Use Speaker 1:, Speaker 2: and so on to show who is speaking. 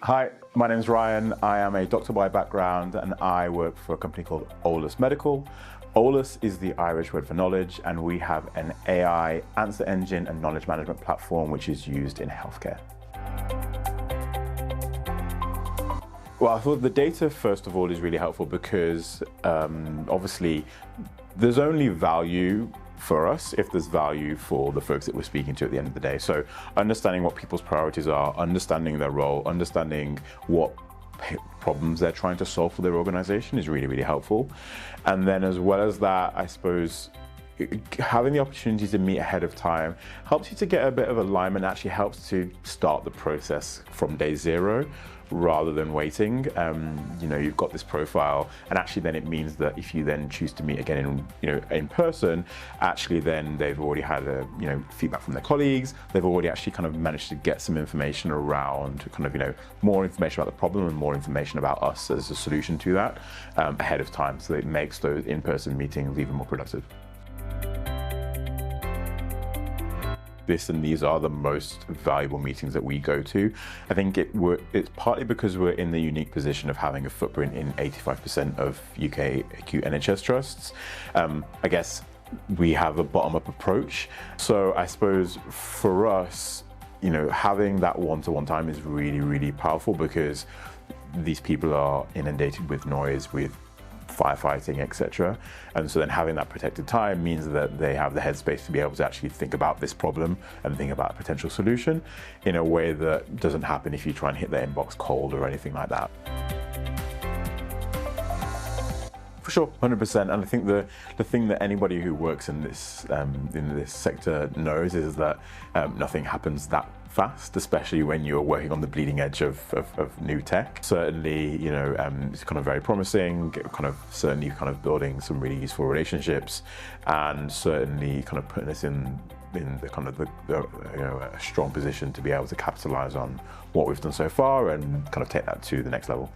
Speaker 1: Hi, my name is Ryan. I am a doctor by background and I work for a company called Eolas Medical. Eolas is the Irish word for knowledge, and we have an AI answer engine and knowledge management platform which is used in healthcare. Well, I thought the data, first of all, is really helpful because obviously there's only value for us if there's value for the folks that we're speaking to at the end of the day. So understanding what people's priorities are, understanding their role, understanding what problems they're trying to solve for their organization is really, really helpful. And then as well as that, I suppose having the opportunity to meet ahead of time helps you to get a bit of alignment, actually helps to start the process from day zero rather than waiting. You've got this profile, and actually then it means that if you then choose to meet again in person, actually then they've already had feedback from their colleagues. They've already actually kind of managed to get some information around more information about the problem and more information about us as a solution to that ahead of time, so it makes those in-person meetings even more productive. These are the most valuable meetings that we go to. I think it's partly because we're in the unique position of having a footprint in 85% of UK acute NHS trusts. I guess we have a bottom-up approach. So I suppose for us, having that one-to-one time is really, really powerful because these people are inundated with noise, with firefighting, etc. And so then having that protected time means that they have the headspace to be able to actually think about this problem and think about a potential solution in a way that doesn't happen if you try and hit their inbox cold or anything like that. For sure, 100%. And I think the thing that anybody who works in this sector knows is that nothing happens that fast, especially when you're working on the bleeding edge of new tech. Certainly, it's kind of very promising, certainly building some really useful relationships, and certainly kind of putting us in a strong position to be able to capitalize on what we've done so far and kind of take that to the next level.